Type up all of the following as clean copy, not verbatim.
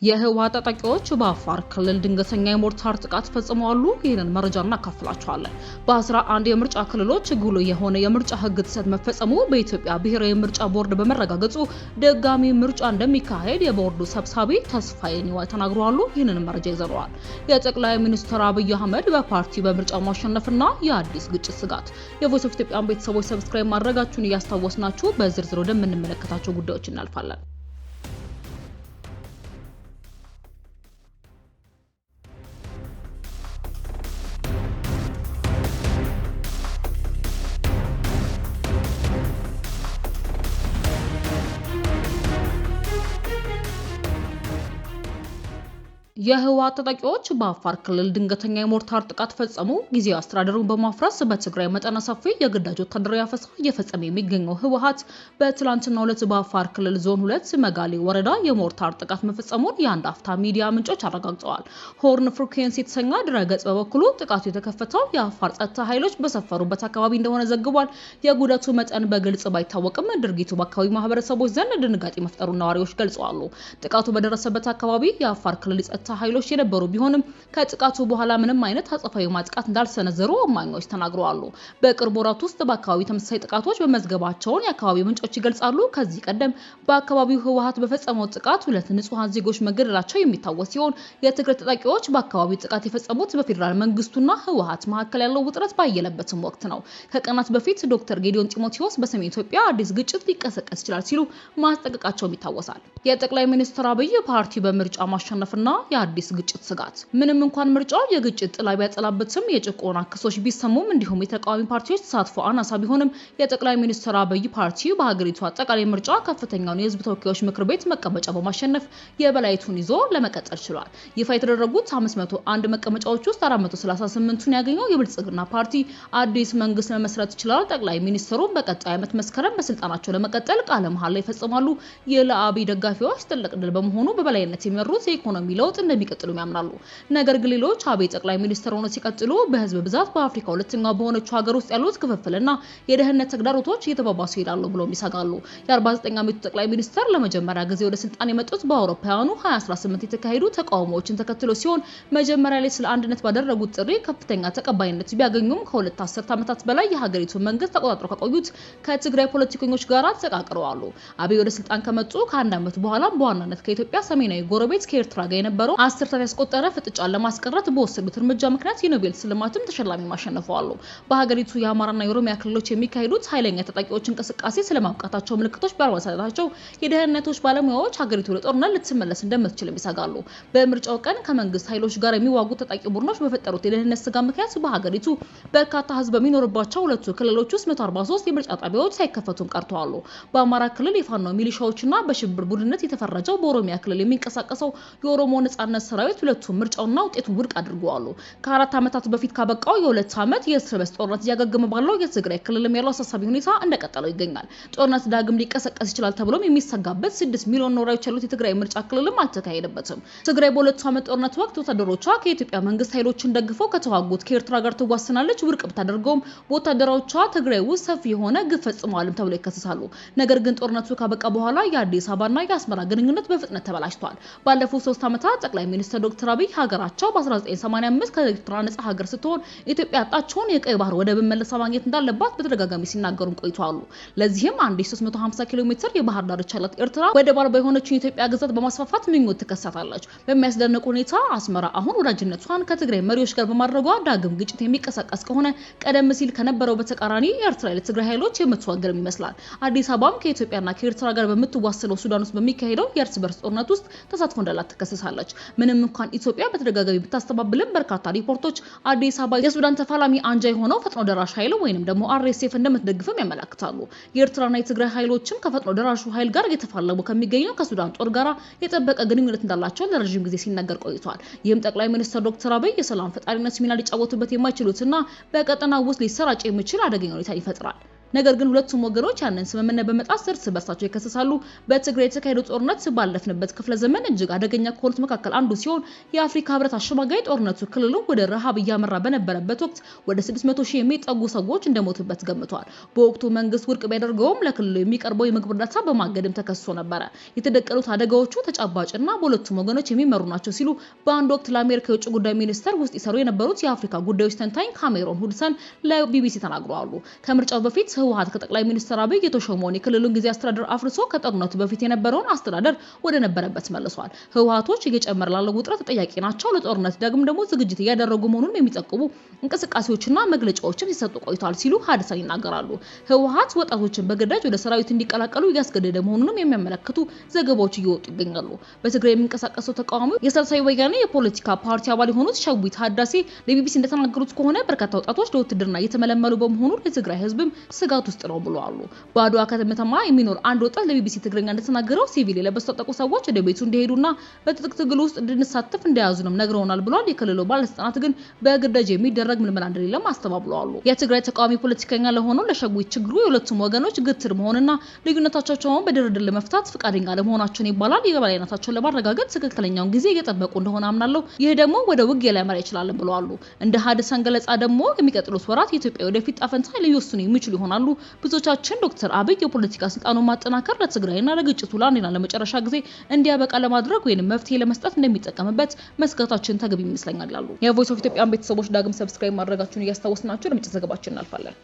የህወሓት ታጣቂዎች በአፋር ክልል ድንገተኛ የሞርታር ጥቃት ፈጽመዋል። ይህንን መረጃ እናካፍላችኋለን። በ11 የምርጫ ክልሎች ጉልህ የሆነ የምርጫ ህግ ጥሰት መፈጸሙ በኢትዮጵያ ብሔራዊ ምርጫ ቦርድ በመረጋገጡ ድጋሚ ምርጫ እንደሚካሄድ የቦርዱ ሰብሳቢ ተስፋዬ ኒዋይ ተናግረዋል። ይህንን መረጃ ይዘረዋል። የጠቅላይ ሚኒስትር አብይ አህመድ በፓርቲ በምርጫው ማሸነፍና የአዲስ ግጭት ስጋት። የቮይስ ኦፍ ኢትዮጵያን ቤተሰቦች ሰብስክራይብ ማድረጋችሁን እያስታወስናችሁ በዝርዝር ወደምንመለከታቸው ጉዳዮች እናልፋለን። የህወሓት ታጣቂዎች በአፋር ክልል ድንገተኛ የሞርታር ጥቃት ፈጸሙ። ጊዜያዊ አስተዳደሩን በማፍረስ በትግራይ መጠነ ሰፊ የግዳጅ ወታደራዊ አፈሳ እየፈጸመ የሚገኘው ህወሓት በትላንትናው ዕለት በአፋር ክልል ዞን 2 መጋሌ ወረዳ የሞርታር ጥቃት መፈጸሙን የአንድ አፍታ ሚዲያ ምንጮች አረጋግጠዋል። ሆርን ፍሪኩዌንሲ የተሰኘ ድረገጽ በበኩሉ ጥቃቱ የተከፈተው የአፋር ጸጥታ ኃይሎች በሰፈሩበት አካባቢ እንደሆነ ዘግቧል። የጉዳቱ መጠን በግልጽ ባይታወቅም ድርጊቱ በአካባቢ ማህበረሰቦች ዘንድ ድንጋጤ መፍጠሩን ነዋሪዎች ገልጸዋል። ጥቃቱ በደረሰበት አካባቢ የአፋር ክልል ጸጥታ ኃይሎች የነበሩ ቢሆንም ከጥቃቱ በኋላ ምንም አይነት አጸፋዊ ማጥቃት እንዳልሰነዘሩ እማኞች ተናግረዋል። በቅርብ ወራት ውስጥ በአካባቢ ተመሳሳይ ጥቃቶች በመዝገባቸውን የአካባቢ ምንጮች ይገልጻሉ። ከዚህ ቀደም በአካባቢው ህወሓት በፈጸመው ጥቃት 2 ንጹሃን ዜጎች መገደላቸው የሚታወስ ሲሆን የትግራይ ታጣቂዎች በአካባቢው ጥቃት የፈጸሙት በፌዴራል መንግስቱና ህወሓት መካከል ያለው ውጥረት ባየለበትም ወቅት ነው። ከቀናት በፊት ዶክተር ጌዲዮን ጢሞቴዎስ በሰሜን ኢትዮጵያ አዲስ ግጭት ሊቀሰቀስ ይችላል ሲሉ ማስጠንቀቃቸውም ይታወሳል። የጠቅላይ ሚኒስትር አብይ ፓርቲ በምርጫ ማሸነፍና የአዲስ ግጭት ስጋት። ምንም እንኳን ምርጫው የግጭት ጥላ ቢያጠላበትም የጭቆና ክሶች ቢሰሙም እንዲሁም የተቃዋሚ ፓርቲዎች ተሳትፎ አናሳ ቢሆንም የጠቅላይ ሚኒስትር አብይ ፓርቲ በሀገሪቱ አጠቃላይ ምርጫ ከፍተኛውን የህዝብ ተወካዮች ምክር ቤት መቀመጫ በማሸነፍ የበላይቱን ይዞ ለመቀጠል ችሏል። ይፋ የተደረጉት 501 መቀመጫዎች ውስጥ 438ቱን ያገኘው የብልጽግና ፓርቲ አዲስ መንግስት መመስረት ይችላል። ጠቅላይ ሚኒስትሩ በቀጣይ ዓመት መስከረም በስልጣናቸው ለመቀጠል ቃለ መሃላ ይፈጽማሉ። የለአብይ ደጋፊዎች ትልቅ ድል በመሆኑ በበላይነት የሚመሩት የኢኮኖሚ ለውጥ እንደሚቀጥሉ ያምናሉ። ነገር ግን ሌሎች አብይ ጠቅላይ ሚኒስትር ሆነው ሲቀጥሉ በህዝብ ብዛት በአፍሪካ ሁለተኛው በሆነችው ሀገር ውስጥ ያሉት ክፍፍልና የደህንነት ተግዳሮቶች እየተባባሱ ይላሉ ብሎም ይሰጋሉ። የ49 ዓመቱ ጠቅላይ ሚኒስትር ለመጀመሪያ ጊዜ ወደ ስልጣን የመጡት በአውሮፓውያኑ 2018 የተካሄዱ ተቃውሞዎችን ተከትሎ ሲሆን መጀመሪያ ላይ ስለ አንድነት ባደረጉት ጥሪ ከፍተኛ ተቀባይነት ቢያገኙም ከሁለት አስርት ዓመታት በላይ የሀገሪቱን መንግስት ተቆጣጥሮ ከቆዩት ከትግራይ ፖለቲከኞች ጋር ተቃቅረዋል። አብይ ወደ ስልጣን ከመጡ ከአንድ ዓመት በኋላ በዋናነት ከኢትዮጵያ ሰሜናዊ ጎረቤት ከኤርትራ ጋር የነበረው አስርታት ያስቆጠረ ፍጥጫን ለማስቀረት በወሰዱት እርምጃ ምክንያት የኖቤል ሽልማትም ተሸላሚ ማሸነፈዋል። በሀገሪቱ የአማራና የኦሮሚያ ክልሎች የሚካሄዱት ኃይለኛ ታጣቂዎች እንቅስቃሴ ስለማብቃታቸው ምልክቶች ባለማሳየታቸው የደህንነቶች ባለሙያዎች ሀገሪቱ ለጦርነት ልትመለስ እንደምትችል ይሰጋሉ። በምርጫው ቀን ከመንግስት ኃይሎች ጋር የሚዋጉ ታጣቂ ቡድኖች በፈጠሩት የደህንነት ስጋት ምክንያት በሀገሪቱ በርካታ ህዝብ በሚኖርባቸው ሁለቱ ክልሎች ውስጥ 143 የምርጫ ጣቢያዎች ሳይከፈቱም ቀርተዋል። በአማራ ክልል የፋኖ ሚሊሻዎችና በሽብር ቡድንነት የተፈረጀው በኦሮሚያ ክልል የሚንቀሳቀሰው የኦሮሞ ነጻነት ሰራዊት ሁለቱም ምርጫውና ውጤቱ ውድቅ አድርገዋል። ከ4 ዓመታት በፊት ካበቃው የ2 ዓመት የእርስ በርስ ጦርነት እያገገመ ባለው የትግራይ ክልልም ያለው አሳሳቢ ሁኔታ እንደቀጠለው ይገኛል። ጦርነት ዳግም ሊቀሰቀስ ይችላል ተብሎም የሚሰጋበት 6 ሚሊዮን ነዋሪዎች ያሉት የትግራይ ምርጫ ክልልም አልተካሄደበትም። ትግራይ በ2 ዓመት ጦርነት ወቅት ወታደሮቿ ከኢትዮጵያ መንግስት ኃይሎችን ደግፈው ከተዋጉት ከኤርትራ ጋር ትዋሰናለች። ውድቅ ብታደርገውም ወታደሮቿ ትግራይ ውስጥ ሰፊ የሆነ ግፍ ፈጽመዋልም ተብለው ይከሰሳሉ። ነገር ግን ጦርነቱ ካበቃ በኋላ የአዲስ አበባና የአስመራ ግንኙነት በፍጥነት ተበላሽቷል። ባለፉት 3 ዓመታት ጠቅላይ ሚኒስትር ዶክተር አብይ ሀገራቸው በ1985 ከኤርትራ ነጻ ሀገር ስትሆን ኢትዮጵያ ያጣቸውን የቀይ ባህር ወደብ መልሳ ማግኘት እንዳለባት በተደጋጋሚ ሲናገሩም ቆይተዋል። ለዚህም 1350 ኪሎ ሜትር የባህር ዳርቻ ያላት ኤርትራ ወደብ አልባ የሆነችውን የኢትዮጵያ ግዛት በማስፋፋት ምኞት ትከሰታለች። በሚያስደንቅ ሁኔታ አስመራ አሁን ወዳጅነቷን ከትግራይ መሪዎች ጋር በማድረጓ ዳግም ግጭት የሚቀሰቀስ ከሆነ ቀደም ሲል ከነበረው በተቃራኒ ኤርትራ ለትግራይ ኃይሎች የምትዋገር ይመስላል። አዲስ አበባም ከኢትዮጵያና ከኤርትራ ጋር በምትዋሰነው ሱዳን ውስጥ በሚካሄደው የእርስ በርስ ጦርነት ውስጥ ተሳትፎ እንዳላት ትከሰሳለች። ምንም እንኳን ኢትዮጵያ በተደጋጋሚ ብታስተባብልም በርካታ ሪፖርቶች አዲስ አበባ የሱዳን ተፋላሚ አንጃ የሆነው ፈጥኖ ደራሽ ኃይል ወይንም ደግሞ አርኤስኤፍ እንደምትደግፍም ያመለክታሉ። የኤርትራና የትግራይ ኃይሎችም ከፈጥኖ ደራሹ ኃይል ጋር እየተፋለሙ ከሚገኘው ከሱዳን ጦር ጋር የጠበቀ ግንኙነት እንዳላቸው ለረጅም ጊዜ ሲነገር ቆይቷል። ይህም ጠቅላይ ሚኒስትር ዶክተር አብይ የሰላም ፈጣሪነት ሚና ሊጫወቱበት የማይችሉትና በቀጠናው ውስጥ ሊሰራጭ የሚችል አደገኛ ሁኔታ ይፈጥራል። ነገር ግን ሁለቱም ወገኖች ያንን ስምምነት በመጣስ እርስ በርሳቸው ይከሰሳሉ። በትግራይ የተካሄደው ጦርነት ባለፍንበት ክፍለ ዘመን እጅግ አደገኛ ከሆኑት መካከል አንዱ ሲሆን የአፍሪካ ህብረት አሸማጋይ ጦርነቱ ክልሉ ወደ ረሃብ እያመራ በነበረበት ወቅት ወደ 600 ሺህ የሚጠጉ ሰዎች እንደሞቱበት ገምቷል። በወቅቱ መንግስት ውድቅ ቢያደርገውም ለክልሉ የሚቀርበው የምግብ እርዳታ በማገድም ተከሶ ነበር። የተደቀኑት አደጋዎቹ ተጨባጭና በሁለቱም ወገኖች የሚመሩ ናቸው ሲሉ በአንድ ወቅት ለአሜሪካ የውጭ ጉዳይ ሚኒስቴር ውስጥ ይሰሩ የነበሩት የአፍሪካ ጉዳዮች ተንታኝ ካሜሮን ሁድሰን ለቢቢሲ ተናግረዋል። ከምርጫው በፊት ህወሓት ከጠቅላይ ሚኒስትር አብይ የተሾመውን የክልሉን ጊዜ አስተዳደር አፍርሶ ከጦርነቱ በፊት የነበረውን አስተዳደር ወደ ነበረበት መልሷል። ህወሓቶች እየጨመረ ላለው ውጥረት ተጠያቂ ናቸው። ለጦርነት ደግሞ ዝግጅት እያደረጉ መሆኑን የሚጠቁሙ እንቅስቃሴዎችና መግለጫዎችን ሲሰጡ ቆይተዋል ሲሉ ሀድሰን ይናገራሉ። ህወሓት ወጣቶችን በግዳጅ ወደ ሰራዊት እንዲቀላቀሉ እያስገደደ መሆኑንም የሚያመለክቱ ዘገባዎች እየወጡ ይገኛሉ። በትግራይ የሚንቀሳቀሰው ተቃዋሚው የሳልሳይ ወያኔ የፖለቲካ ፓርቲ አባል የሆኑት ሸዊት ሀዳሴ ለቢቢሲ እንደተናገሩት ከሆነ በርካታ ወጣቶች ለውትድርና እየተመለመሉ በመሆኑ ለትግራይ ህዝብም ስጋት ውስጥ ነው ብለዋል። በአድዋ ከተማ የሚኖር አንድ ወጣት ለቢቢሲ ትግርኛ እንደተናገረው ሲቪል የለበሱ ታጠቁ ሰዎች ወደ ቤቱ እንዲሄዱና በትጥቅ ትግል ውስጥ እንድንሳተፍ እንደያዙንም ነግረውናል ብለዋል። የክልሉ ባለስልጣናት ግን በግዳጅ የሚደረግ ምልመላ እንደሌለም አስተባብለዋል። የትግራይ ተቃዋሚ ፖለቲከኛ ለሆነው ለሸዊት ችግሩ የሁለቱም ወገኖች ግትር መሆንና ልዩነታቸውን በድርድር ለመፍታት ፈቃደኛ ለመሆናቸው ይባላል። የበላይነታቸውን ለማረጋገጥ ትክክለኛውን ጊዜ እየጠበቁ እንደሆነ አምናለሁ። ይህ ደግሞ ወደ ውጊያ ሊያመራ ይችላል ብለዋል። እንደ ሀድሰን ገለጻ ደግሞ የሚቀጥሉት ወራት የኢትዮጵያ ወደፊት ጣፈንታ ሊወስኑ የሚችሉ ይሆናሉ። ብዙዎቻችን ዶክተር አብይ የፖለቲካ ስልጣኑን ማጠናከር ለትግራይና ለግጭቱ ለአንዴና ለመጨረሻ ጊዜ እንዲያበቃ ለማድረግ ወይንም መፍትሄ ለመስጠት እንደሚጠቀምበት መስጋታችን ተገቢ ይመስለኛል ይላሉ። የቮይስ ኦፍ ኢትዮጵያን ቤተሰቦች ዳግም ሰብስክራይብ ማድረጋችሁን እያስታወስናችሁ ለምጭት ዘገባችን እናልፋለን።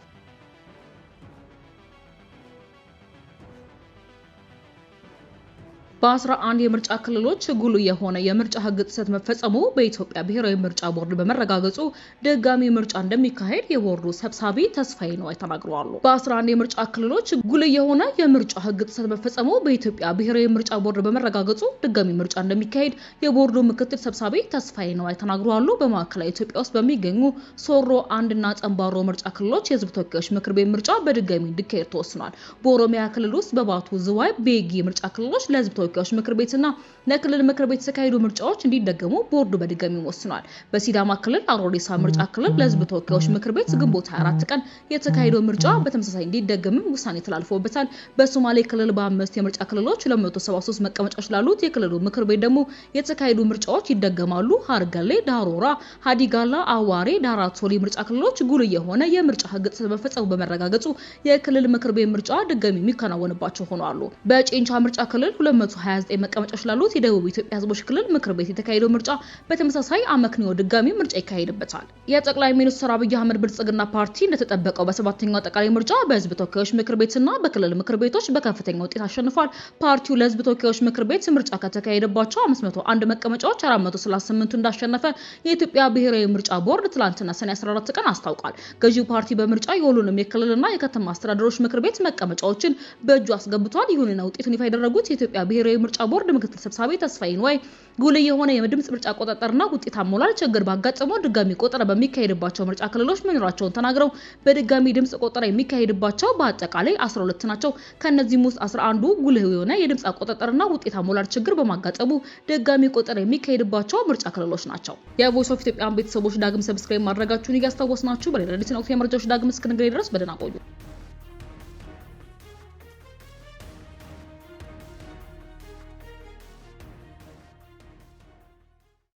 በ11 የምርጫ ክልሎች ጉልህ የሆነ የምርጫ ህግ ጥሰት መፈጸሙ በኢትዮጵያ ብሔራዊ ምርጫ ቦርድ በመረጋገጡ ድጋሚ ምርጫ እንደሚካሄድ የቦርዱ ሰብሳቢ ተስፋዬ ነዋይ ተናግረዋል። በ11 የምርጫ ክልሎች ጉልህ የሆነ የምርጫ ህግ ጥሰት መፈጸሙ በኢትዮጵያ ብሔራዊ ምርጫ ቦርድ በመረጋገጡ ድጋሚ ምርጫ እንደሚካሄድ የቦርዱ ምክትል ሰብሳቢ ተስፋዬ ነዋይ ተናግረዋል። በማዕከላዊ ኢትዮጵያ ውስጥ በሚገኙ ሶሮ አንድና ጠንባሮ ምርጫ ክልሎች የህዝብ ተወካዮች ምክር ቤት ምርጫ በድጋሚ እንዲካሄድ ተወስኗል። በኦሮሚያ ክልል ውስጥ በባቱ ዝዋይ፣ ቤጊ ምርጫ ክልሎች ለህዝብ ተወካዮች ምክር ቤትና ለክልል ምክር ቤት የተካሄዱ ምርጫዎች እንዲደገሙ ቦርዱ በድጋሚ ወስኗል። በሲዳማ ክልል አሮዲሳ ምርጫ ክልል ለህዝብ ተወካዮች ምክር ቤት ግንቦት 24 ቀን የተካሄደው ምርጫ በተመሳሳይ እንዲደገም ውሳኔ ተላልፎበታል። በሶማሌ ክልል በ5 የምርጫ ክልሎች 273 መቀመጫዎች ላሉት የክልሉ ምክር ቤት ደግሞ የተካሄዱ ምርጫዎች ይደገማሉ። ሀርገሌ፣ ዳሮራ፣ ሀዲጋላ፣ አዋሬ፣ ዳራቶሊ ምርጫ ክልሎች ጉልህ የሆነ የምርጫ ህግ ጥሰት መፈጸሙ በመረጋገጡ የክልል ምክር ቤት ምርጫ ድጋሚ የሚከናወንባቸው ሆነዋል። በጨንቻ ምርጫ ክልል 29 መቀመጫዎች ላሉት የደቡብ ኢትዮጵያ ህዝቦች ክልል ምክር ቤት የተካሄደው ምርጫ በተመሳሳይ አመክንዮ ድጋሚ ምርጫ ይካሄድበታል። የጠቅላይ ሚኒስትር አብይ አህመድ ብልጽግና ፓርቲ እንደተጠበቀው በሰባተኛው አጠቃላይ ምርጫ በህዝብ ተወካዮች ምክር ቤትና በክልል ምክር ቤቶች በከፍተኛ ውጤት አሸንፏል። ፓርቲው ለህዝብ ተወካዮች ምክር ቤት ምርጫ ከተካሄደባቸው 501 መቀመጫዎች 438 እንዳሸነፈ የኢትዮጵያ ብሔራዊ ምርጫ ቦርድ ትላንትና ሰኔ 14 ቀን አስታውቋል። ገዢው ፓርቲ በምርጫ የሁሉንም የክልልና የከተማ አስተዳደሮች ምክር ቤት መቀመጫዎችን በእጁ አስገብቷል። ይሁንና ውጤቱን ይፋ ያደረጉት የኢትዮጵያ ብሔራዊ ምርጫ ቦርድ ምክትል ሰብሳቢ ተስፋዬ ነዋይ ጉልህ የሆነ የድምጽ ምርጫ ቆጠጠርና ውጤት አሞላል ችግር ባጋጠመው ድጋሚ ቆጠራ በሚካሄድባቸው ምርጫ ክልሎች መኖራቸውን ተናግረው በድጋሚ ድምጽ ቆጠራ የሚካሄድባቸው በአጠቃላይ 12 ናቸው። ከነዚህም ውስጥ 11ዱ ጉልህ የሆነ የድምጽ ቆጠጠርና ውጤት አሞላል ችግር በማጋጠሙ ድጋሚ ቆጠራ የሚካሄድባቸው ምርጫ ክልሎች ናቸው። የቮይስ ኦፍ ኢትዮጵያን ቤተሰቦች ዳግም ሰብስክራይብ ማድረጋችሁን እያስታወስናችሁ በሌላ ዲጂታል መረጃዎች ዳግም እስክንገናኝ ድረስ በደህና ቆዩ።